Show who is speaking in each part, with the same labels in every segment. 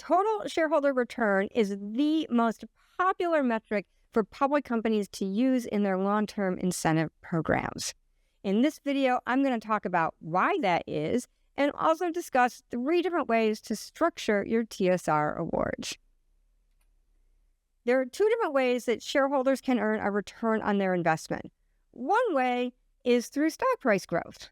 Speaker 1: Total shareholder return is the most popular metric for public companies to use in their long-term incentive programs. In this video, I'm going to talk about why that is and also discuss 3 different ways to structure your TSR awards. There are 2 different ways that shareholders can earn a return on their investment. One way is through stock price growth.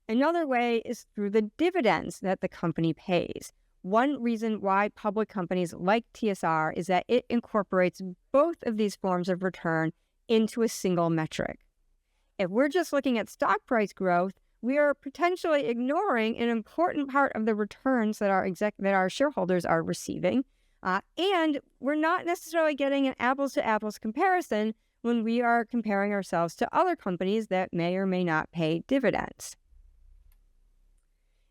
Speaker 1: Another way is through the dividends that the company pays. One reason why public companies like TSR is that it incorporates both of these forms of return into a single metric. If we're just looking at stock price growth, we are potentially ignoring an important part of the returns that our shareholders are receiving, and we're not necessarily getting an apples-to-apples comparison when we are comparing ourselves to other companies that may or may not pay dividends.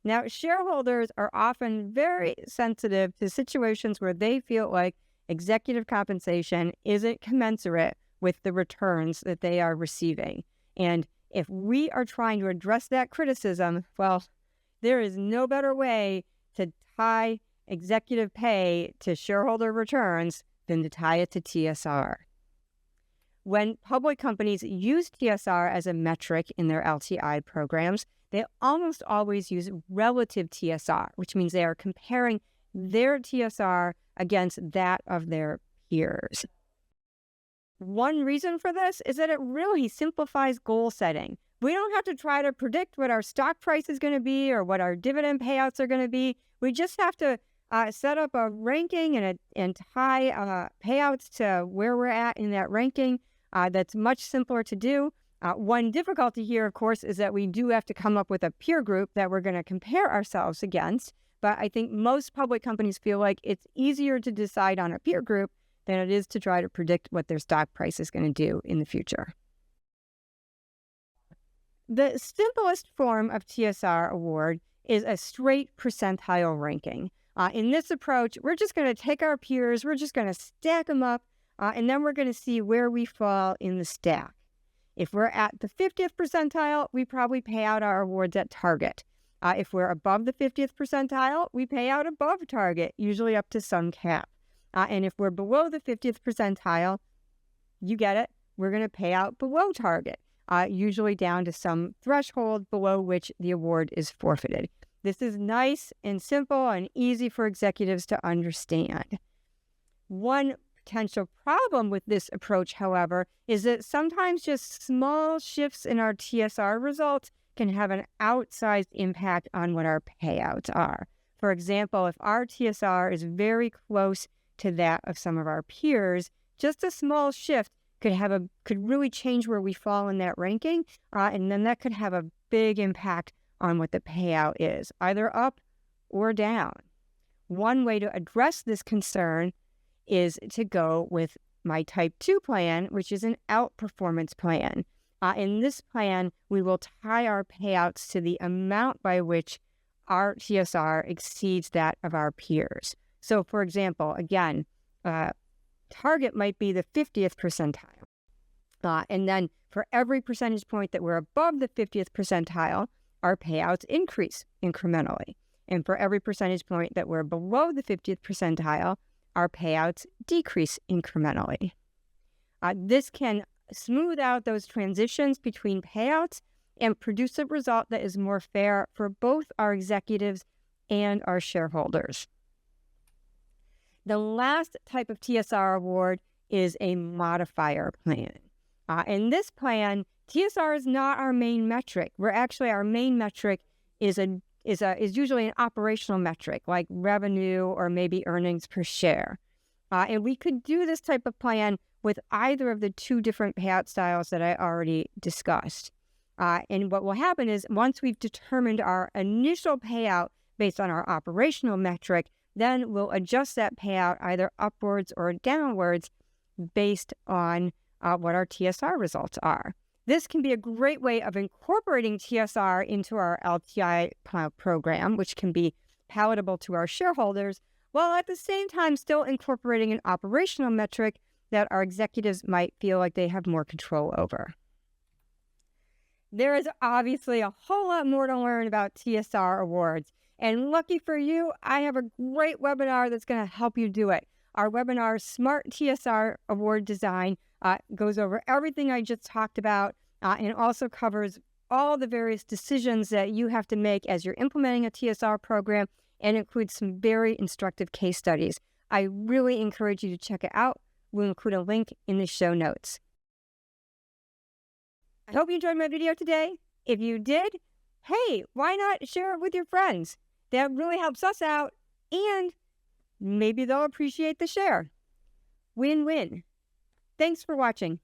Speaker 1: Now, shareholders are often very sensitive to situations where they feel like executive compensation isn't commensurate with the returns that they are receiving. And if we are trying to address that criticism, well, there is no better way to tie executive pay to shareholder returns than to tie it to TSR. When public companies use TSR as a metric in their LTI programs, they almost always use relative TSR, which means they are comparing their TSR against that of their peers. One reason for this is that it really simplifies goal setting. We don't have to try to predict what our stock price is going to be or what our dividend payouts are going to be. We just have to set up a ranking and tie payouts to where we're at in that ranking. That's much simpler to do. One difficulty here, of course, is that we do have to come up with a peer group that we're going to compare ourselves against. But I think most public companies feel like it's easier to decide on a peer group than it is to try to predict what their stock price is going to do in the future. The simplest form of TSR award is a straight percentile ranking. In this approach, we're just going to take our peers, we're just going to stack them up, and then we're going to see where we fall in the stack. If we're at the 50th percentile, we probably pay out our awards at target. If we're above the 50th percentile, we pay out above target, usually up to some cap. And if we're below the 50th percentile, you get it, we're going to pay out below target, usually down to some threshold below which the award is forfeited. This is nice and simple and easy for executives to understand. One potential problem with this approach, however, is that sometimes just small shifts in our TSR results can have an outsized impact on what our payouts are. For example, if our TSR is very close to that of some of our peers, just a small shift could really change where we fall in that ranking, and then that could have a big impact on what the payout is, either up or down. One way to address this concern is to go with my Type 2 plan, which is an outperformance plan. In this plan, we will tie our payouts to the amount by which our TSR exceeds that of our peers. So, for example, again, target might be the 50th percentile. And then for every percentage point that we're above the 50th percentile, our payouts increase incrementally. And for every percentage point that we're below the 50th percentile, our payouts decrease incrementally. This can smooth out those transitions between payouts and produce a result that is more fair for both our executives and our shareholders. The last type of TSR award is a modifier plan. In this plan, TSR is not our main metric. Our main metric is usually an operational metric like revenue or maybe earnings per share. And we could do this type of plan with either of the 2 different payout styles that I already discussed. And what will happen is once we've determined our initial payout based on our operational metric, then we'll adjust that payout either upwards or downwards based on what our TSR results are. This can be a great way of incorporating TSR into our LTI program, which can be palatable to our shareholders, while at the same time still incorporating an operational metric that our executives might feel like they have more control over. There is obviously a whole lot more to learn about TSR awards, And lucky for you, I have a great webinar that's going to help you do it. Our webinar, Smart TSR Award Design, goes over everything I just talked about and also covers all the various decisions that you have to make as you're implementing a TSR program, and includes some very instructive case studies. I really encourage you to check it out. We'll include a link in the show notes. I hope you enjoyed my video today. If you did, hey, why not share it with your friends? That really helps us out, and maybe they'll appreciate the share. Win-win. Thanks for watching.